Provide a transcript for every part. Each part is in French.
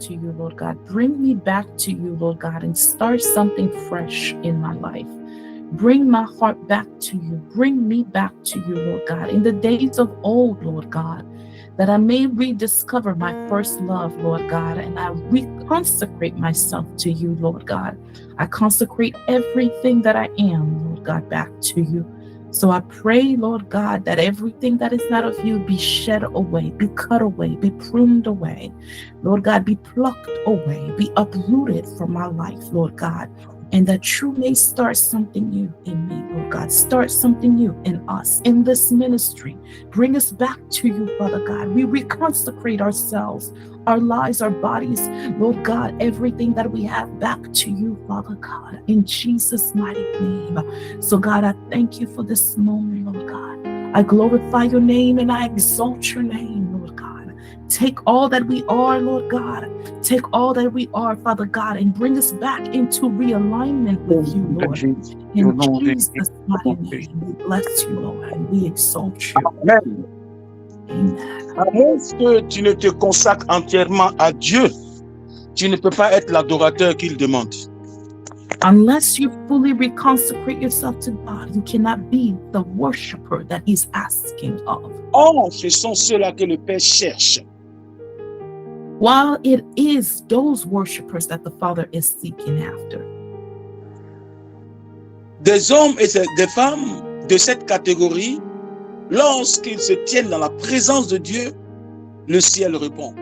to you, Lord God. Bring me back to you, Lord God, and start something fresh in my life. Bring my heart back to you. Bring me back to you, Lord God. In the days of old, Lord God, that I may rediscover my first love, Lord God, and I reconsecrate myself to you, Lord God. I consecrate everything that I am, Lord God, back to you. So I pray, Lord God, that everything that is not of you be shed away, be cut away, be pruned away. Lord God, be plucked away, be uprooted from my life, Lord God. And that you may start something new in me, Lord God. Start something new in us, in this ministry. Bring us back to you, Father God. We reconsecrate ourselves, our lives, our bodies, Lord God, everything that we have back to you, Father God, in Jesus' mighty name. So, God, I thank you for this moment, Lord God. I glorify your name and I exalt your name, Lord God. Take all that we are, Lord God. Take all that we are, Father God, and bring us back into realignment with you, Lord. In Jesus' mighty name, we bless you, Lord, and we exalt you. Amen. Amen. À moins que tu ne te consacres entièrement à Dieu, tu ne peux pas être l'adorateur qu'il demande. Unless you fully reconsecrate yourself to God, you cannot be the worshiper that He's asking of. Or, ce sont ceux-là que le Père cherche. While it is those worshipers that the Father is seeking after. Des hommes et des femmes de cette catégorie, lorsqu'ils se tiennent dans la présence de Dieu, le ciel répond.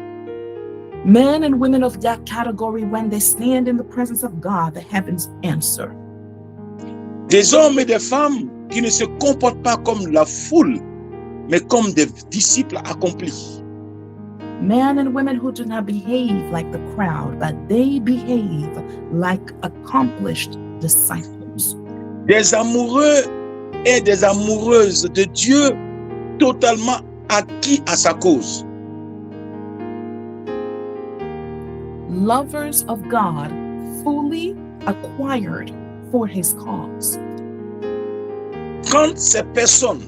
Men and women of that category, when they stand in the presence of God, the heavens answer. Des hommes et des femmes qui ne se comportent pas comme la foule, mais comme des disciples accomplis. Men and women who do not behave like the crowd, but they behave like accomplished disciples. Des amoureux et des amoureuses de Dieu totalement acquis à sa cause. Lovers of God, fully acquired for His cause. Quand ces personnes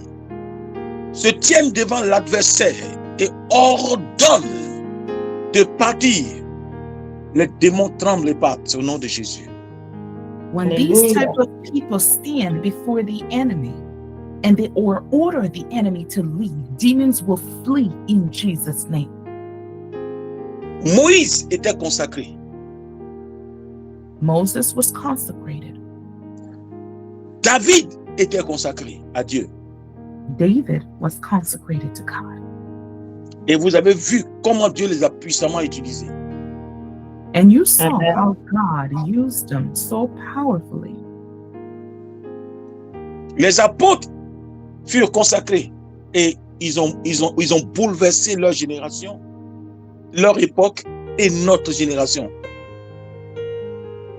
se tiennent devant l'adversaire et ordonnent de partir, les démons tremblent et partent au nom de Jésus. When these type of people stand before the enemy and they order the enemy to leave, demons will flee in Jesus' name. Moïse était consacré. Moses was consecrated. David était consacré à Dieu. David was consecrated to God. Et vous avez vu comment Dieu les a puissamment utilisés. And you saw how God used them so powerfully. Les apôtres furent consacrés et ils ont bouleversé leur génération, leur époque et notre génération.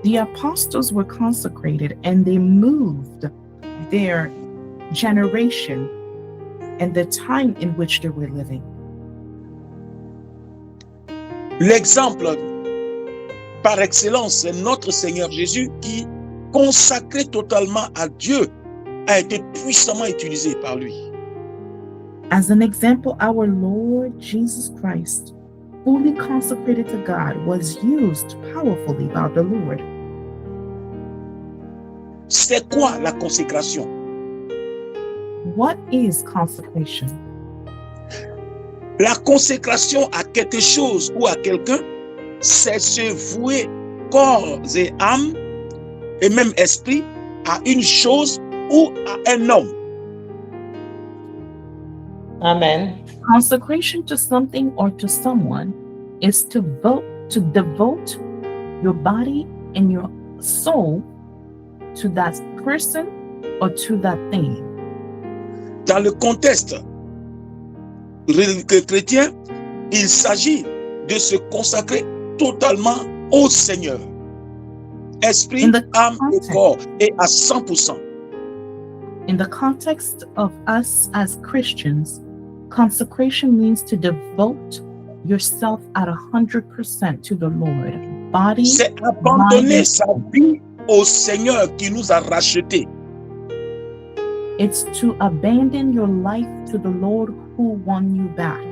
The apostles were consecrated and they moved their generation and the time in which they were living. L'exemple par excellence, c'est notre Seigneur Jésus qui, consacré totalement à Dieu, a été puissamment utilisé par lui. As an example, our Lord Jesus Christ, fully consecrated to God, was used powerfully by the Lord. C'est quoi la consécration? What is consecration? La consécration à quelque chose ou à quelqu'un, c'est se vouer corps et âme et même esprit à une chose ou à un homme. Amen. Consecration to something or to someone is to devote your body and your soul to that person or to that thing. Dans le contexte chrétien, il s'agit de se consacrer totalement au Seigneur. Esprit, âme et corps, et à 100%. In the context of us as Christians, consecration means to devote yourself at 100% to the Lord. Body, c'est abandonner mind, sa vie au Seigneur qui nous a rachetés. It's to abandon your life to the Lord who won you back.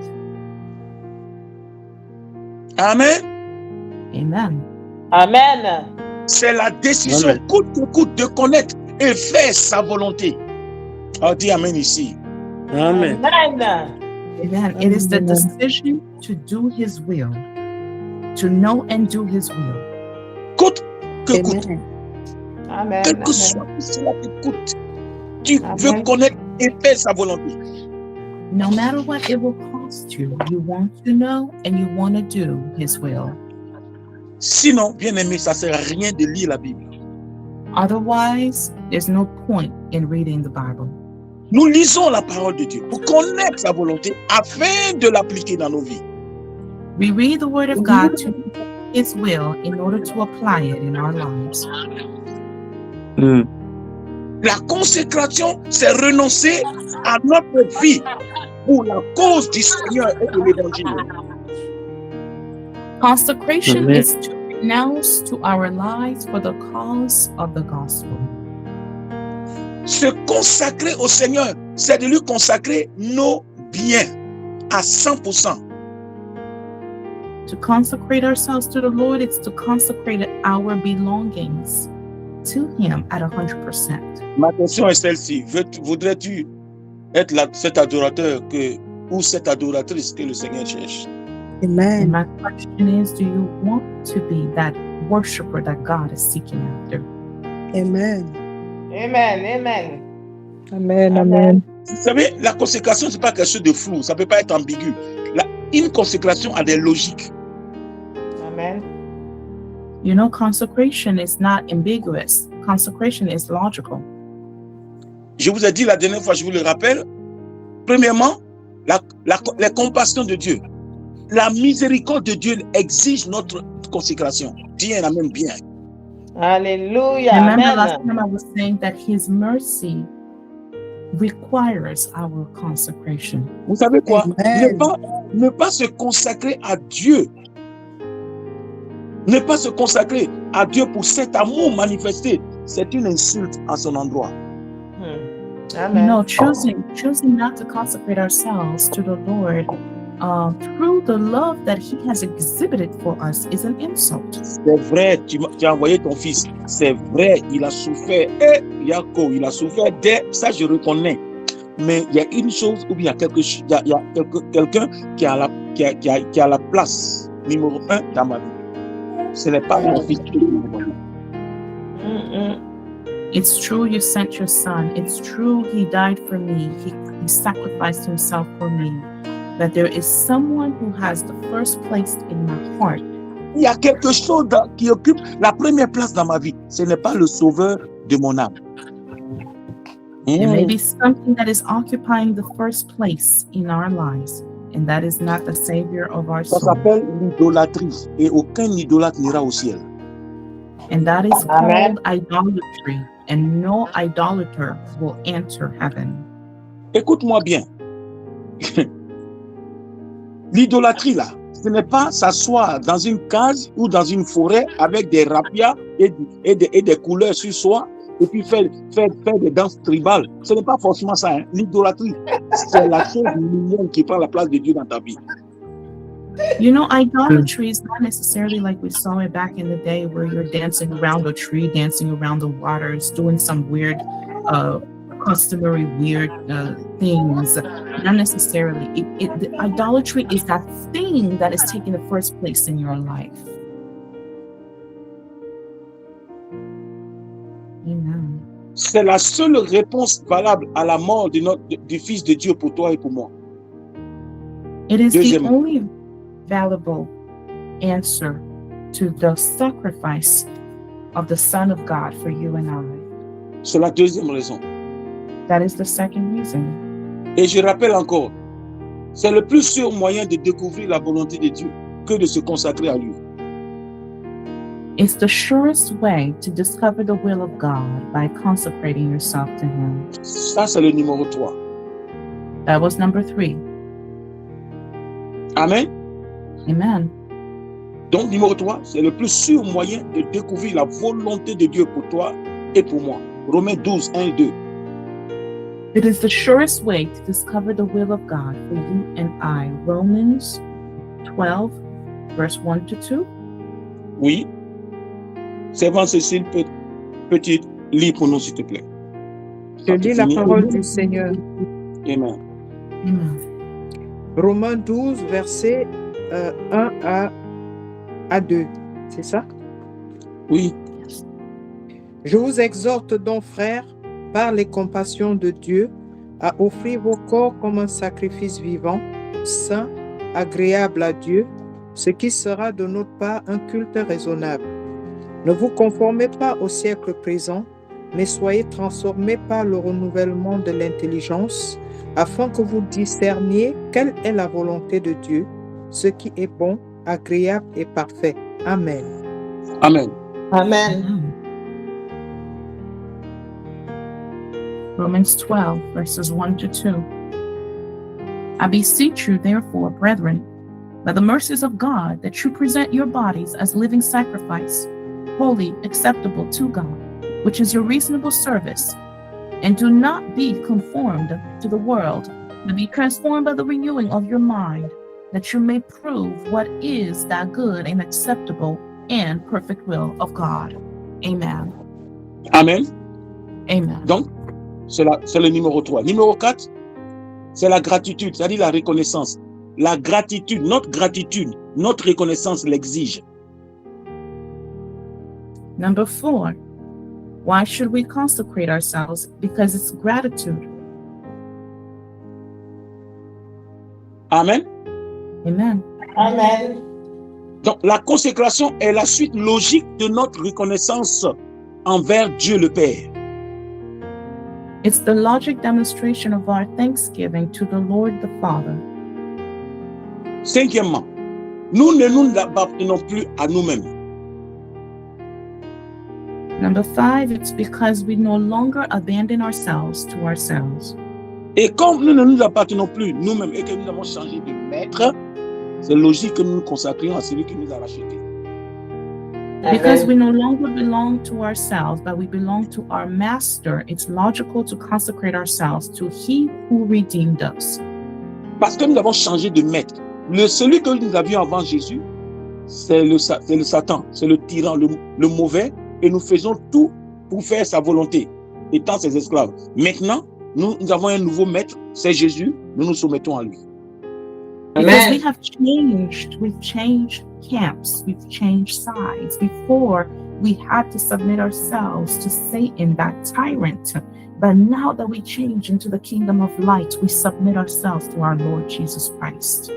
Amen. Amen. Amen. C'est la décision Amen. coûte que coûte de connaître et faire sa volonté. On dit Amen ici. Amen. Amen. Amen. It is the decision to do His will, to know and do His will. Coûte que coûte. Amen. Quel que Amen. soit cela te coûte. Tu Amen. veux connaître et faire sa volonté. No matter what it will cost you want to know and you want to do His will. Sinon, bien aimé, ça ne sert à rien de lire la Bible. Otherwise, there's no point in reading the Bible. Nous lisons la parole de Dieu pour connaître sa volonté afin de l'appliquer dans nos vies. We read the Word of God to do His will in order to apply it in our lives. La consécration, c'est renoncer à notre vie pour la cause du Seigneur et de l'Évangile. Consecration Amen. is to renounce to our lives for the cause of the gospel. Se consacrer au Seigneur, c'est de lui consacrer nos biens à 100%. To consecrate ourselves to the Lord, it's to consecrate our belongings to Him at 100%. Ma question est celle-ci. Voudrais-tu être cet adorateur ou cette adoratrice que le Seigneur cherche? And Amen. my question is, do you want to be that worshiper that God is seeking after? Amen. Amen. Amen. Amen. Amen. Vous savez, la consécration, ce n'est pas quelque chose de flou. Ça ne peut pas être ambigu. Une consécration a des logiques. Amen. You know, consecration is not ambiguous. Consecration is logical. Je vous ai dit la dernière fois, je vous le rappelle. Premièrement, la compassion de Dieu. La miséricorde de Dieu exige notre consécration. Dieu en a même bien. Hallelujah. Remember last Amen. time I was saying that His mercy requires our consecration. Vous savez quoi? Amen. Ne pas se consacrer à Dieu. Ne pas se consacrer à Dieu pour cet amour manifesté, c'est une insulte à son endroit. Amen. No, choosing not to consecrate ourselves to the Lord through the love that He has exhibited for us is an insult. C'est vrai, tu as envoyé ton fils. C'est vrai, il a souffert. Et Jacob, il a souffert. Ça, je reconnais. Mais il y a une chose, ou bien il y a quelqu'un qui a la place numéro 1 dans ma vie. Ce n'est pas mon fils. It's true you sent your son. It's true He died for me. He sacrificed Himself for me. That there is someone who has the first place in my heart. Il y a quelque chose qui occupe la première place dans ma vie. Ce n'est pas le sauveur de mon âme. There may be something that is occupying the first place in our lives, and that is not the Savior of our Ça soul. s'appelle l'idolâtrie. Et aucun idolâtre n'ira au ciel. And that is Amen. called idolatry, and no idolater will enter heaven. Écoute-moi bien. L'idolâtrie, là, ce n'est pas s'asseoir dans une case ou dans une forêt avec des rapias et des couleurs sur soi et puis faire des danses tribales. Ce n'est pas forcément ça. Hein. L'idolâtrie, c'est la chose mignonne qui prend la place de Dieu dans ta vie. You know, idolatry is not necessarily like we saw it back in the day where you're dancing around a tree, dancing around the waters, doing some weird, customary weird things. Not necessarily. The idolatry is that thing that is taking the first place in your life. Amen. C'est la seule réponse valable à la mort du Fils de Dieu pour toi et pour moi. It is the Deuxième. only valuable answer to the sacrifice of the Son of God for you and I. C'est la deuxième raison. That is the second reason. Et je rappelle encore, c'est le plus sûr moyen de découvrir la volonté de Dieu que de se consacrer à lui. It's the surest way to discover the will of God by consecrating yourself to Him. Ça, c'est le numéro 3. That was number 3. Amen. Amen. Donc, numéro 3, c'est le plus sûr moyen de découvrir la volonté de Dieu pour toi et pour moi. Romains 12, 1 et 2. It is the surest way to discover the will of God for you and I. Romans 12, verse 1 to 2. Oui. Servante Cécile, peux-tu lire pour nous, s'il te plaît? Je lis la parole du Seigneur. Amen. Amen. Romains 12, versets 1 à 2. C'est ça? Oui. Je vous exhorte donc, frères, par les compassions de Dieu, à offrir vos corps comme un sacrifice vivant, saint, agréable à Dieu, ce qui sera de notre part un culte raisonnable. Ne vous conformez pas au siècle présent, mais soyez transformés par le renouvellement de l'intelligence, afin que vous discerniez quelle est la volonté de Dieu, ce qui est bon, agréable et parfait. Amen. Amen. Amen. Romans 12, verses 1 to 2. I beseech you, therefore, brethren, by the mercies of God, that you present your bodies as living sacrifice, holy, acceptable to God, which is your reasonable service. And do not be conformed to the world, but be transformed by the renewing of your mind, that you may prove what is that good and acceptable and perfect will of God. Amen. Amen. Amen. Donc, c'est le numéro 3. Numéro 4, c'est la gratitude, c'est-à-dire la reconnaissance. La gratitude, notre reconnaissance l'exige. Number 4, why should we consecrate ourselves? Because it's gratitude. Amen. Amen. Amen. Donc, la consécration est la suite logique de notre reconnaissance envers Dieu le Père. It's the logic demonstration of our thanksgiving to the Lord the Father. Cinquièmement, nous ne nous appartenons plus à nous-mêmes. Number 5, it's because we no longer abandon ourselves to ourselves. Et comme nous ne nous appartenons plus nous-mêmes et que nous avons changé de maître, c'est logique que nous nous consacrions à celui qui nous a rachetés. Because we no longer belong to ourselves, but we belong to our Master, it's logical to consecrate ourselves to He who redeemed us. Parce que nous avons changé de maître. Celui que nous avions avant Jésus, c'est le Satan, c'est le tyran, le mauvais, et nous faisons tout pour faire sa volonté, étant ses esclaves. Maintenant, nous avons un nouveau maître, c'est Jésus, nous nous soumettons à lui. Because we have changed, we've changed camps, we've changed sides. Before, we had to submit ourselves to Satan, that tyrant. But now that we change into the kingdom of light, we submit ourselves to our Lord Jesus Christ.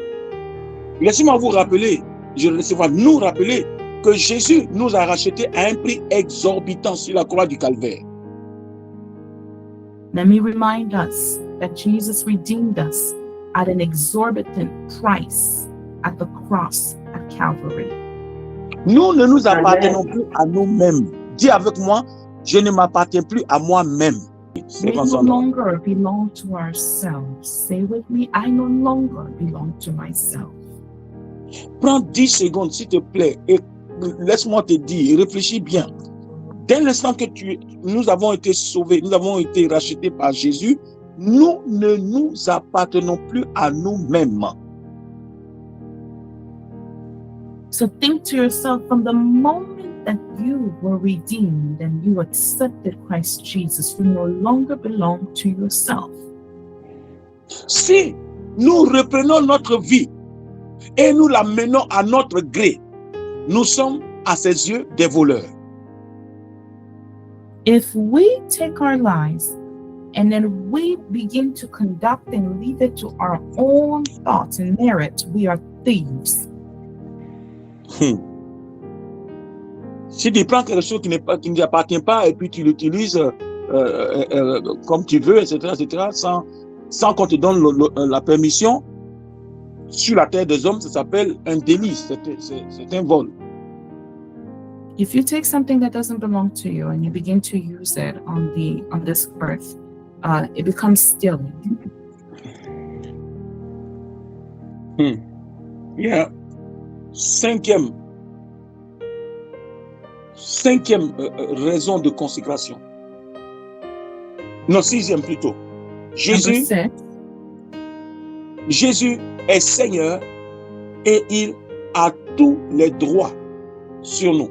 Laissez-moi vous rappeler, laissez-moi nous rappeler que Jésus nous a rachetés à un prix exorbitant sur la croix du calvaire. Let me remind us that Jesus redeemed us at an exorbitant price at the cross at Calvary. Nous ne nous appartenons plus à nous-mêmes. Dis avec moi, je ne m'appartiens plus à moi-même. We no longer belong to ourselves. Say with me, I no longer belong to myself. Prends 10 secondes, s'il te plaît, et laisse-moi te dire, réfléchis bien. Dès l'instant que nous avons été sauvés, nous avons été rachetés par Jésus, nous ne nous appartenons plus à nous-mêmes. So think to yourself, from the moment that you were redeemed and you accepted Christ Jesus, you no longer belong to yourself. Si nous reprenons notre vie et nous la menons à notre gré, nous sommes à ses yeux des voleurs. If we take our lives and then we begin to conduct and leave it to our own thoughts and merit, we are thieves. Si tu prends quelque chose qui ne t'appartient pas et puis tu l'utilises comme tu veux, etc., sans qu'on te donne la permission, sur la terre des hommes, ça s'appelle un délit, c'est un vol. If you take something that doesn't belong to you and you begin to use it on this earth, it becomes stealing. Yeah. Cinquième raison de consécration. Non, sixième plutôt. Jésus est Seigneur et il a tous les droits sur nous.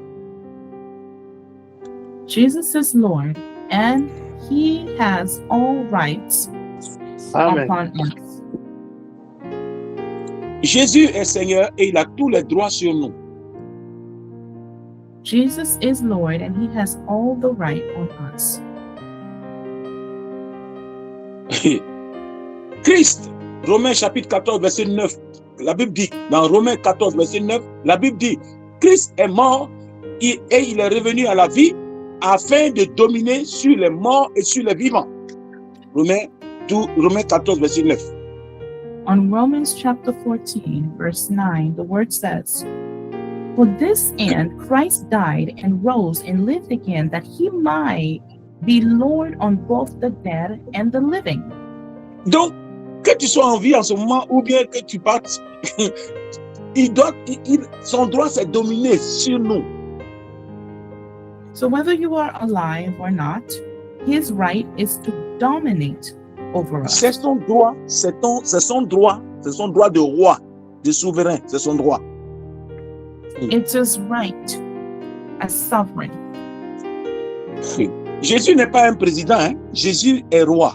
Jesus is Lord, and he has all rights Amen. upon us. Jésus est Seigneur et il a tous les droits sur nous. Jesus is Lord, and he has all the right on us. Christ, Romains chapitre 14, verset 9, la Bible dit, dans Romains 14, verset 9, la Bible dit, Christ est mort et il est revenu à la vie afin de dominer sur les morts et sur les vivants. Romains 14, verset 9. On Romans chapter 14, verse 9, the word says, "For this end Christ died and rose and lived again, that he might be Lord on both the dead and the living." Donc, que tu sois en vie en ce moment ou bien que tu partes, son droit c'est dominer sur nous. So whether you are alive or not, his right is to dominate over us. C'est son droit, c'est son droit de roi, de souverain, c'est son droit. It's his right as sovereign. Jésus n'est pas un président, hein? Jésus est roi.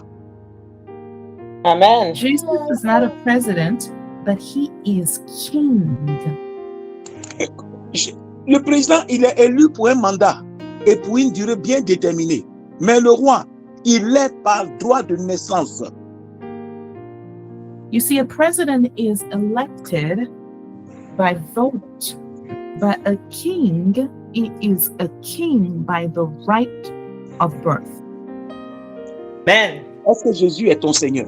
Amen. Jesus is not a president, but he is king. Le président, il est élu pour un mandat et pour une durée bien déterminée. Mais le roi, il est par droit de naissance. You see, a president is elected by vote, but a king is a king by the right of birth. Amen. Est-ce que Jésus est ton Seigneur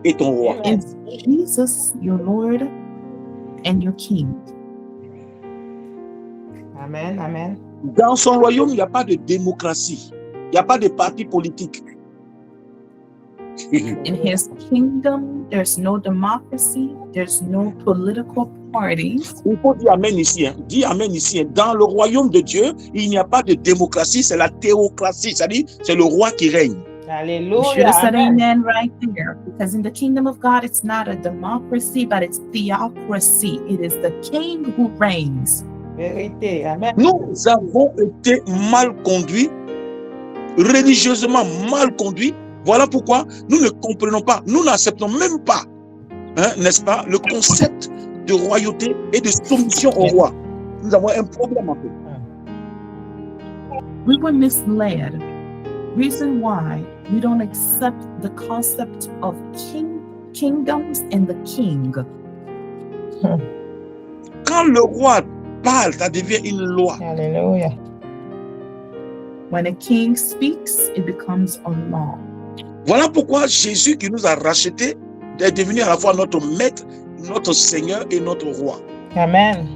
et ton roi? Is Jesus your Lord and your King? Amen. Amen. Dans son royaume, il n'y a pas de démocratie. Il n'y a pas de parti politique. In his kingdom, there's no democracy, there's no political parties. Il faut dire amen ici. Hein. Dis amen ici. Hein. Dans le royaume de Dieu, il n'y a pas de démocratie, c'est la théocratie. C'est-à-dire, c'est le roi qui règne. You should have Hallelujah. said Amen. amen right there. Because in the kingdom of God, it's not a democracy, but it's theocracy. It is the king who reigns. Vérité. Amen. Nous avons été mal conduits, religieusement mal conduits. Voilà pourquoi nous ne comprenons pas, nous n'acceptons même pas, hein, n'est-ce pas, le concept de royauté et de soumission au roi. Nous avons un problème en fait. We were misled. Reason why we don't accept the concept of kingdoms and the king. Quand le roi parle, ça devient une loi. Hallelujah. When a king speaks, it becomes a law. Voilà pourquoi Jésus qui nous a rachetés est devenu à la fois notre maître, notre Seigneur et notre roi. Amen.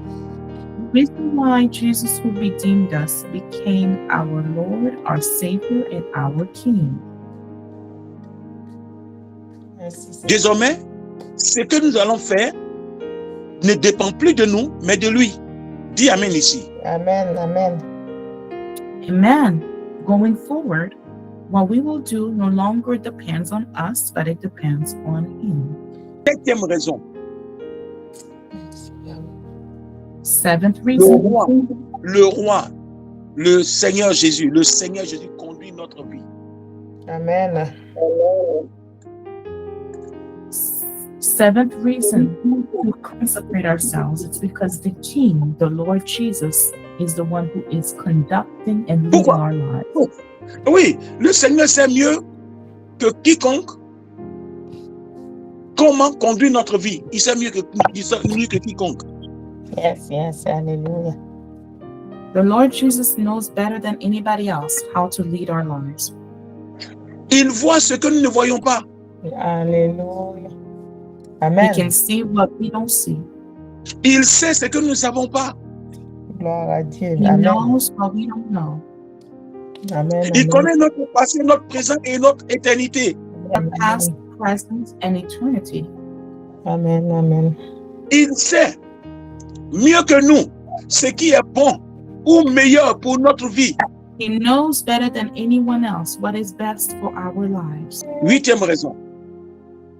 Reason why Jesus, who redeemed us, became our Lord, our Savior, and our King. Merci, Seigneur. Désormais, ce que nous allons faire ne dépend plus de nous, mais de lui. Dis amen ici. Amen. Amen. Amen. Going forward, what we will do no longer depends on us, but it depends on Him. Septième raison. Seventh Le reason, roi, le Seigneur Jésus conduit notre vie. Amen. seventh reason to consecrate ourselves, it's because the King, the Lord Jesus, is the one who is conducting and leading Pourquoi? our lives. Oui, le Seigneur sait mieux que quiconque comment conduire notre vie. Il sait mieux que quiconque. Yes, yes. Hallelujah. The Lord Jesus knows better than anybody else how to lead our lives. Il voit ce que nous ne voyons pas. Hallelujah. He Amen. can see what we don't see. Il sait ce que nous ne savons pas. Gloire à Dieu. He Amen. knows what we don't know. Amen. Il Amen. connaît notre passé, notre présent et notre éternité. Our past, present, and eternity. Amen. Amen. Il sait mieux que nous ce qui est bon ou meilleur pour notre vie. He knows better than anyone else what is best for our lives. Huitième raison.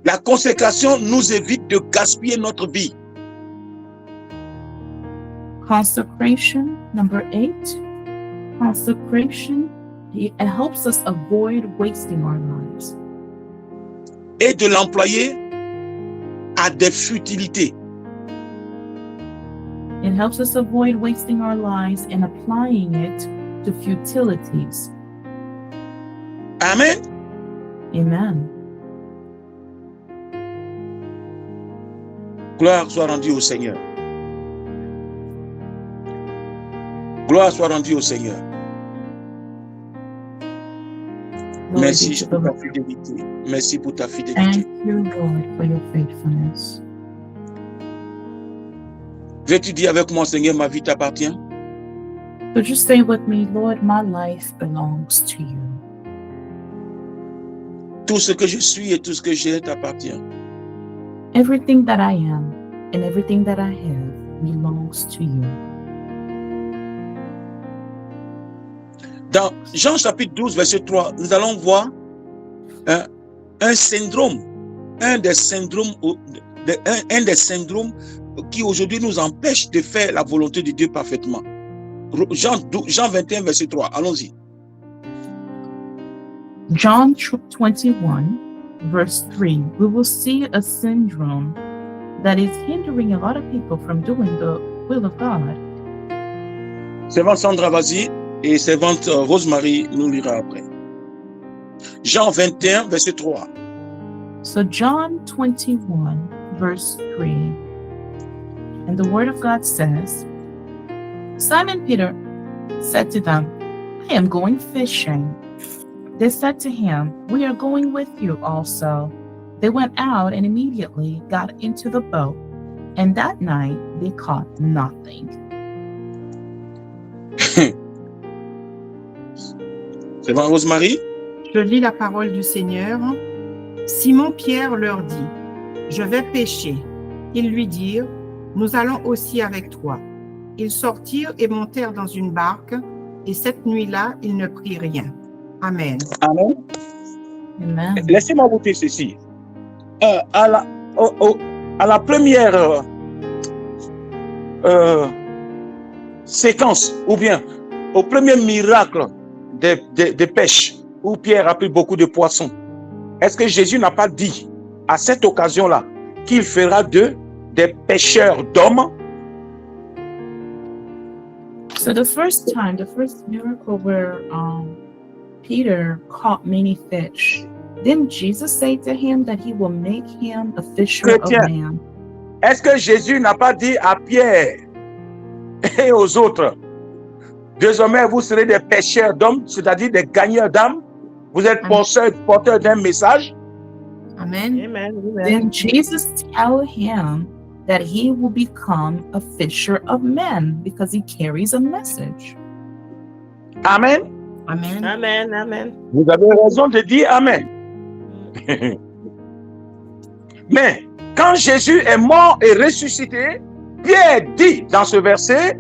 La consécration nous évite de gaspiller notre vie. Consecration, number 8. Consecration, it helps us avoid wasting our lives. Et de l'employer à des futilités. It helps us avoid wasting our lives and applying it to futilities. Amen. Amen. Gloire soit rendue au Seigneur. Gloire soit rendue au Seigneur. Glory Merci be to pour the ta Lord. fidélité. Merci pour ta fidélité. Thank you, Lord, for your faithfulness. Veux-tu dire avec moi, Seigneur, ma vie t'appartient? Would you stay with me, Lord? My life belongs to you. Tout ce que je suis et tout ce que j'ai t'appartient. Everything that I am and everything that I have belongs to you. Dans Jean chapitre 12, verset 3, nous allons voir un syndrome, un des syndromes qui aujourd'hui nous empêche de faire la volonté de Dieu parfaitement. Jean 21, verset 3, allons-y. John 21, verse 3, we will see a syndrome that is hindering a lot of people from doing the will of God. Servante Sandra, vas-y, et servante Rosemary nous lira après. Jean 21, verset 3. So John 21, verse 3, and the word of God says, Simon Peter said to them, I am going fishing. They said to him, we are going with you also. They went out and immediately got into the boat, and that night they caught nothing. Servante Rosemary. Je lis la parole du Seigneur. Simon-Pierre leur dit, je vais pêcher. Ils lui dirent, nous allons aussi avec toi. Ils sortirent et montèrent dans une barque, et cette nuit-là, ils ne prirent rien. Amen. Amen. Amen. Laissez-moi vous dire ceci. À la première séquence, ou bien au premier miracle de pêche, où Pierre a pris beaucoup de poissons, est-ce que Jésus n'a pas dit à cette occasion-là qu'il fera d'eux des pêcheurs d'hommes? So the first miracle where Peter caught many fish, didn't Jesus say to him that he will make him a fisher of men? Est-ce que Jésus n'a pas dit à Pierre et aux autres, désormais vous serez des pêcheurs d'hommes, c'est-à-dire des gagneurs d'âmes, vous êtes porteurs d'un message? Amen. Amen. Then Jesus tell him that he will become a fisher of men because he carries a message. Amen. Amen. Amen. Amen. Vous avez raison de dire Amen. Mais quand Jésus est mort et ressuscité, Pierre dit dans ce verset,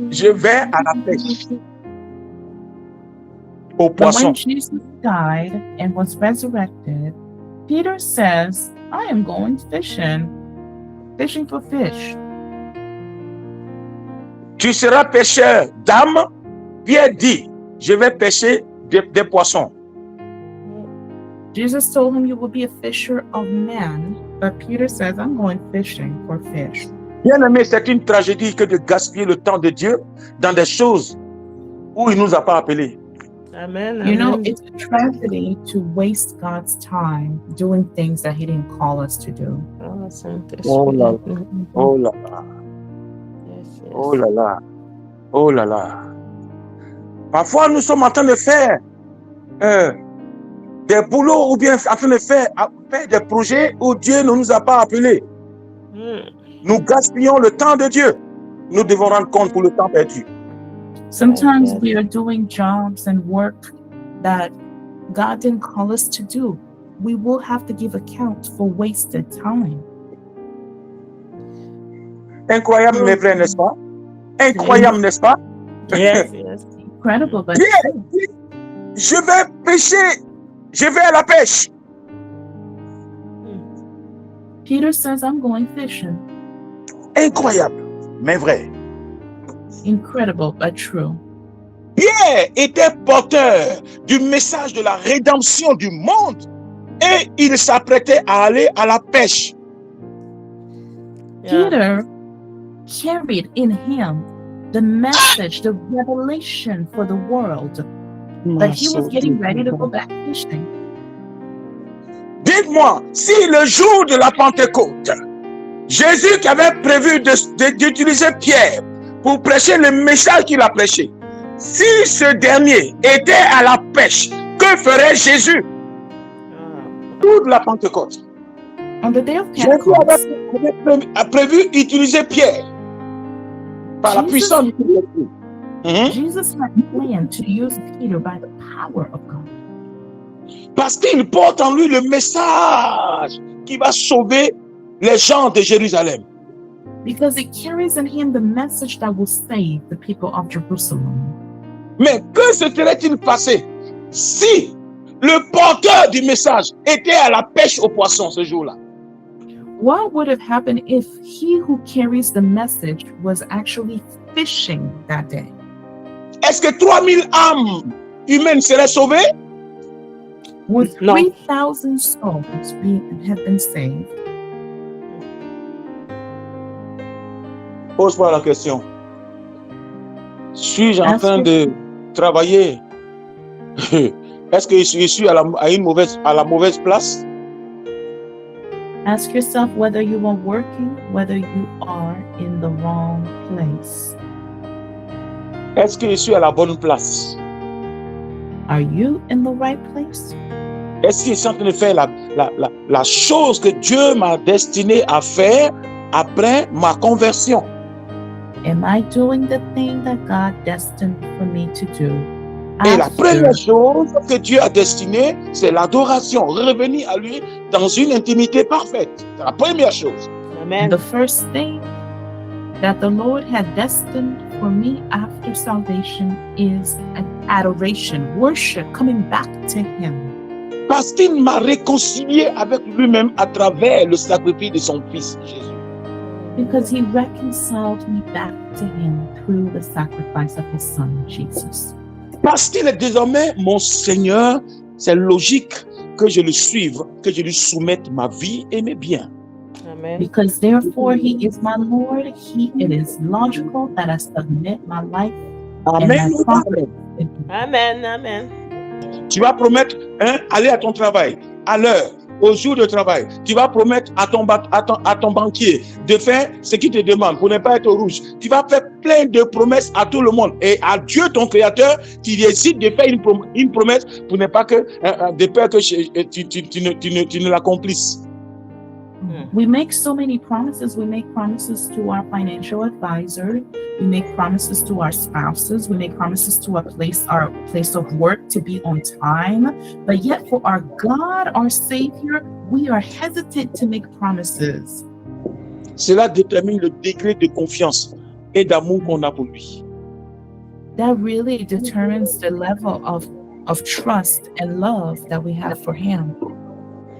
je vais à la pêche, au But poisson. when Jesus died and was resurrected, Peter says, I am going fishing for fish. Tu seras pêcheur d'âmes. Pierre dit, je vais pêcher des poissons. Jesus told him you will be a fisher of men, but Peter says, I'm going fishing for fish. Bien aimé, c'est une tragédie que de gaspiller le temps de Dieu dans des choses où il ne nous a pas appelés. Amen. You know, Amen. it's a tragedy to waste God's time doing things that he didn't call us to do. Oh, Saint-Esprit. Oh là. Mhm. Oh là là, Yes, yes. oh là là, oh là là. Parfois, nous sommes en train de faire des boulots ou bien en train de faire des projets où Dieu ne nous a pas appelés. Mm. Nous gaspillons le temps de Dieu. Nous devons rendre compte pour le temps perdu. Sometimes Yes. we are doing jobs and work that God didn't call us to do. We will have to give account for wasted time. Incroyable, mes frères, n'est-ce pas? Incroyable, n'est-ce pas? Yes, yes. Incredible, but Pierre dit, je vais pêcher, je vais à la pêche. Peter says, I'm going fishing. Incroyable, mais vrai. Incredible, but true. Pierre était porteur du message de la rédemption du monde et il s'apprêtait à aller à la pêche. Yeah. Peter carried in him the message, the revelation for the world, but he was getting ready to go back fishing. Dites-moi, si le jour de la Pentecôte, Jésus qui avait prévu d'utiliser Pierre pour prêcher le message qu'il a prêché, si ce dernier était à la pêche, que ferait Jésus pour la Pentecôte? On the day of Jésus Pentecost, a prévu d'utiliser Pierre par la Jesus- puissance du Saint-Esprit. Jesus had planned to use Peter by the power of God Parce qu'il porte en lui le message qui va sauver les gens de Jérusalem. because it carries in him the message that will save the people of Jerusalem. Mais que se serait-il passé si le porteur du message était à la pêche aux poissons ce jour-là? What would have happened if he who carries the message was actually fishing that day? Est-ce que 3000 âmes humaines seraient sauvées? Would No. 3,000 souls have been saved? Pose-moi la question. Suis-je en Est-ce train que- de travailler? Est-ce que je suis à la mauvaise place? Ask yourself whether you are working, whether you are in the wrong place. Est-ce que je suis à la bonne place? Are you in the right place? Est-ce que je suis en train de faire la chose que Dieu m'a destiné à faire après ma conversion? Am I doing the thing that God destined for me to do? Et la After- première chose que Dieu a destinée, c'est l'adoration, revenir à lui dans une intimité parfaite. C'est la première chose. Amen. The first thing that the Lord had destined for me after salvation is an adoration, worship, coming back to Him. Parce qu'il m'a réconcilié avec lui-même à travers le sacrifice de son Fils Jésus. Because He reconciled me back to Him through the sacrifice of His Son, Jesus. Parce qu'il est désormais mon Seigneur, c'est logique que je le suive, que je lui soumette ma vie et mes biens. Amen. Because therefore He is my Lord, it is logical that I submit my life and Amen. my property. Amen. Amen. Tu vas promettre, aller à ton travail, à l'heure, au jour de travail. Tu vas promettre à ton banquier de faire ce qu'il te demande pour ne pas être au rouge. Tu vas faire plein de promesses à tout le monde. Et à Dieu, ton Créateur, qui décide de faire une promesse pour ne pas que, de peur que tu ne l'accomplisses. We make so many promises. We make promises to our financial advisor. We make promises to our spouses. We make promises to our place of work to be on time. But yet for our God, our Savior, we are hesitant to make promises. Cela détermine le degré de confiance et d'amour qu'on a pour lui. That really determines the level of trust and love that we have for Him.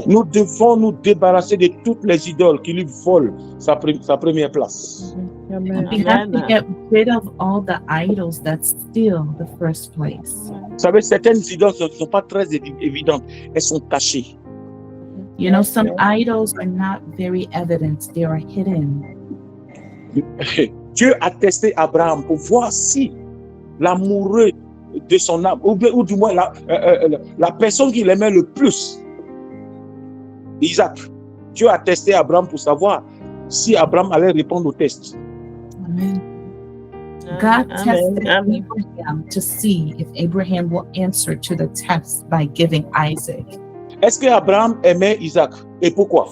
Nous devons nous débarrasser de toutes les idoles qui lui volent sa première place. Amen. We have to Amen. get rid of all the idols that steal the first place. Vous savez, certaines idoles ne sont pas très évidentes, elles sont cachées. You know, some idols are not very evident, they are hidden. Dieu a testé Abraham pour voir si l'amoureux de son âme, ou du moins la personne qu'il aimait le plus, Isaac. Dieu a testé Abraham pour savoir si Abraham allait répondre au test. Amen. God tested Amen. Abraham to see if Abraham will answer to the test by giving Isaac. Est-ce que Abraham aimait Isaac et pourquoi?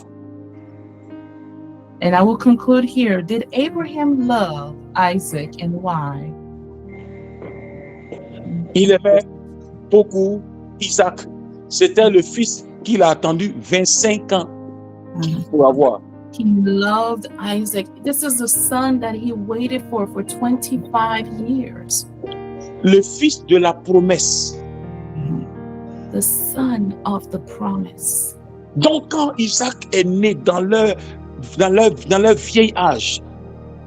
And I will conclude here. Did Abraham love Isaac and why? Il aimait beaucoup Isaac. C'était le fils qu'il a attendu 25 ans pour avoir. He loved Isaac. This is the son that he waited for 25 years. Le fils de la promesse. The son of the promise. Donc quand Isaac est né dans leur vieil âge,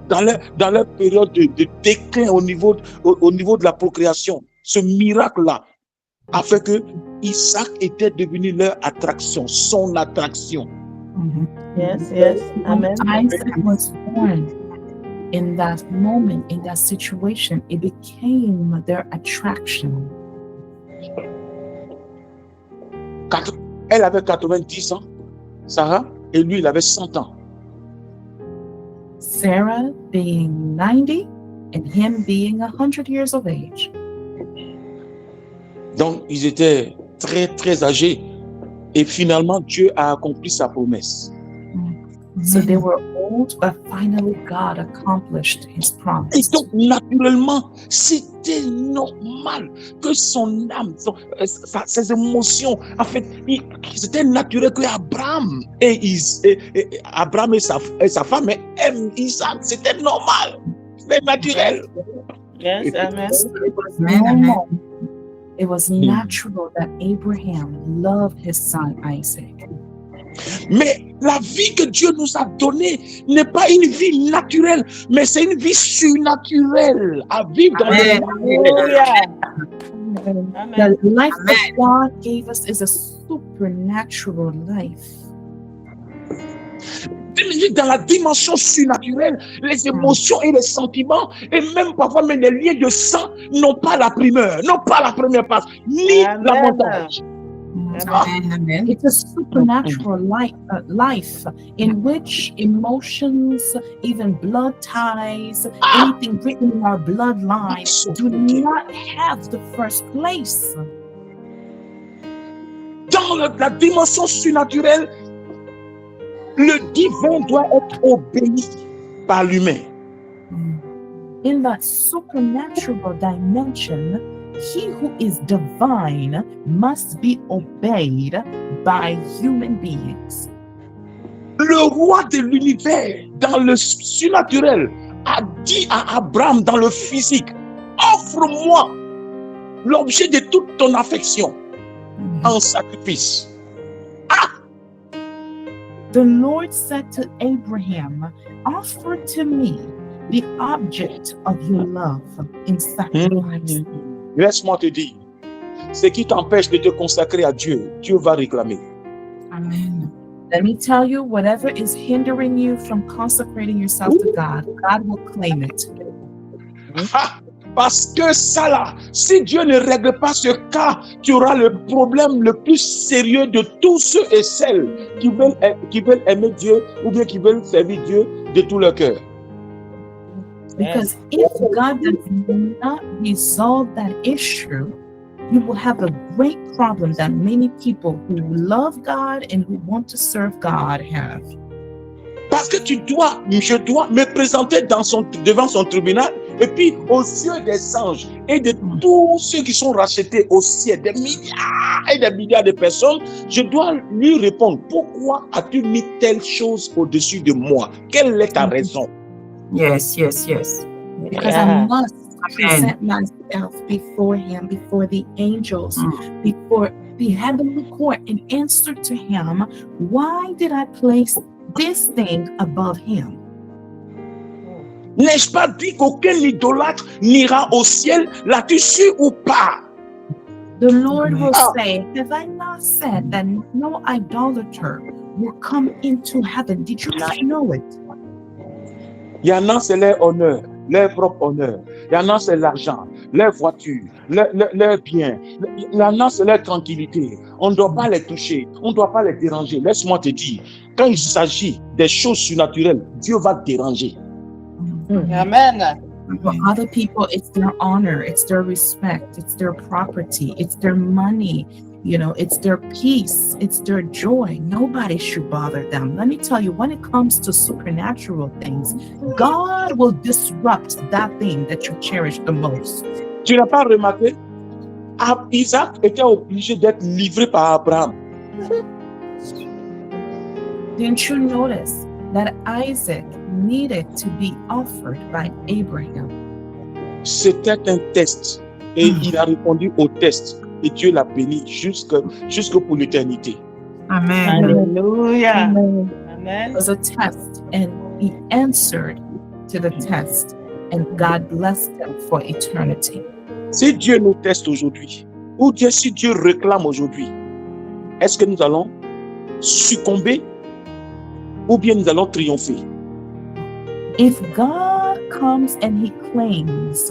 dans leur période de déclin au niveau de la procréation. Ce miracle-là a fait que Isaac était devenu leur attraction, son attraction. Yes, yes. Amen. Isaac was born in that moment, in that situation. It became their attraction. Elle avait 90 ans, Sarah, et lui, il avait 100 ans. Sarah being 90 and him being 100 years of age. Donc, ils étaient très, très âgés. Et finalement, Dieu a accompli sa promesse. So they were old, but finally God accomplished his Et promise. donc, naturellement, c'était normal que son âme, ses émotions, en fait, c'était naturel que Abraham Abraham et sa femme aiment Isaac. C'était normal. C'était naturel. Yes, amen. It was normal. It was natural that Abraham loved his son Isaac. Mais la vie que Dieu nous a donnée n'est pas une vie naturelle, mais c'est une vie surnaturelle à vivre dans Hallelujah. Amen. The life that God gave us is a supernatural life. dans la dimension surnaturelle, les émotions et les sentiments, et même parfois même les liens de sang n'ont pas la primeur, n'ont pas la première place, ni l'avantage. Amen. It's a supernatural life in which emotions, even blood ties, anything written in our bloodline do not have the first place. Dans la dimension surnaturelle, le divin doit être obéi par l'humain. In that supernatural dimension, he who is divine must be obeyed by human beings. Le roi de l'univers, dans le surnaturel, a dit à Abraham dans le physique, offre-moi l'objet de toute ton affection en sacrifice. The Lord said to Abraham, offer to me the object of your love in sacrifice. Laisse-moi te dire, ce qui t'empêche de te consacrer à Dieu, Dieu va réclamer. Amen. Let me tell you, whatever is hindering you from consecrating yourself to God, God will claim it. Parce que ça là, si Dieu ne règle pas ce cas, tu auras le problème le plus sérieux de tous ceux et celles qui veulent aimer Dieu ou bien qui veulent servir Dieu de tout leur cœur. Because if God does not resolve that issue, you will have a great problem that many people who love God and who want to serve God have. Parce que je dois me présenter devant son tribunal et puis aux yeux des anges et de tous ceux qui sont rachetés au ciel, des milliards et des milliards de personnes, je dois lui répondre, pourquoi as-tu mis telle chose au-dessus de moi? Quelle est ta raison? Yes. Because I must present myself before him, before the angels, before the heavenly court, and answer to him, why did I place this thing above him? N'ai-je pas dit qu'aucun idolâtre n'ira au ciel? L'as-tu su ou pas? The Lord will say, have I not said that no idolater will come into heaven? Did you not know it? Il y en a, c'est leur honneur, leur propre honneur. Il y en a, c'est l'argent, leur voiture, leur bien. Il y en a, c'est leur tranquillité. On ne doit pas les toucher, on ne doit pas les déranger. Laisse-moi te dire, quand il s'agit des choses surnaturelles, Dieu va déranger. Amen. For other people, it's their honor, it's their respect, it's their property, it's their money, it's their peace, it's their joy. Nobody should bother them. Let me tell you, when it comes to supernatural things, God will disrupt that thing that you cherish the most. Tu n'as pas remarqué? Isaac était obligé d'être livré par Abraham. Didn't you notice that Isaac needed to be offered by Abraham? C'était un test et il a répondu au test et Dieu l'a béni jusque pour l'éternité. Amen. Hallelujah. It Amen. was a test and he answered to the test, and God blessed them for eternity. Si Dieu nous teste aujourd'hui, ou bien si Dieu réclame aujourd'hui, est-ce que nous allons succomber ou bien nous allons triompher? If God comes and he claims,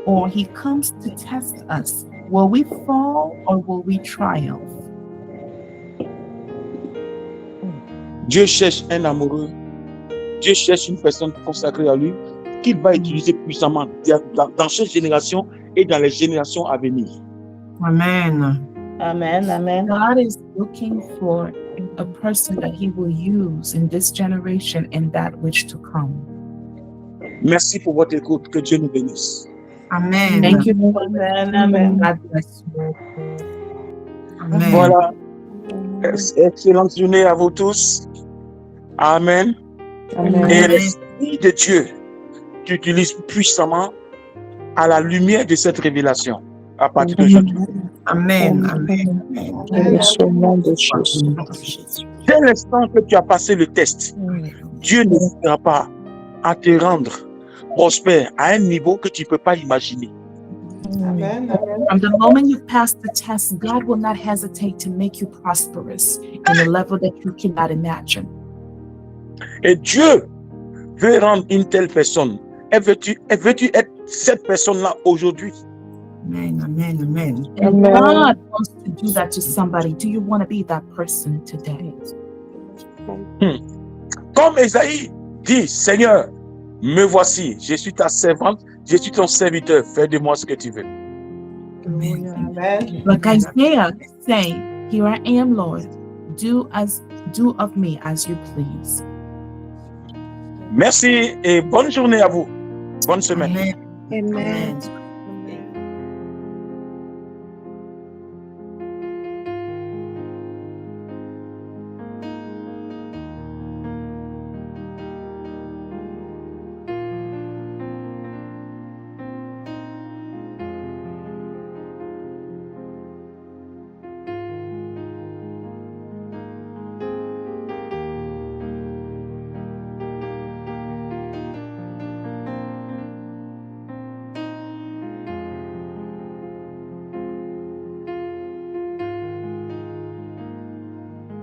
or he comes to test us, will we fall or will we triumph? Dieu cherche un amoureux. Dieu cherche une personne consacrée à lui qu'il va utiliser puissamment dans cette génération et dans les générations à venir. Amen. Amen. Amen. God is looking for a person that he will use in this generation and that which to come. Merci pour votre écoute. Que Dieu nous bénisse. Amen. Thank you for Amen. Amen. God bless you. Amen. Voilà. Excellente journée à vous tous. Amen. Amen. Et l'Esprit de Dieu t'utilise puissamment à la lumière de cette révélation à partir d'aujourd'hui. Amen. Amen. Dès l'instant que tu as passé le test, Dieu n'hésitera pas à te rendre prospère à un niveau que tu ne peux pas imaginer. Amen. From the moment you pass the test, God will not hesitate to make you prosperous in a level that you cannot imagine. Et Dieu veut rendre une telle personne. Et veux-tu être cette personne-là aujourd'hui? Amen. Amen. Amen. And God wants to do that to somebody. Do you want to be that person today? Comme Esaïe dit, Seigneur, me voici, je suis ta servante, je suis ton serviteur, fais de moi ce que tu veux. Amen. Amen. Like Isaiah say, here I am, Lord. Do of me as you please. Merci et bonne journée à vous. Bonne semaine. Amen. Amen.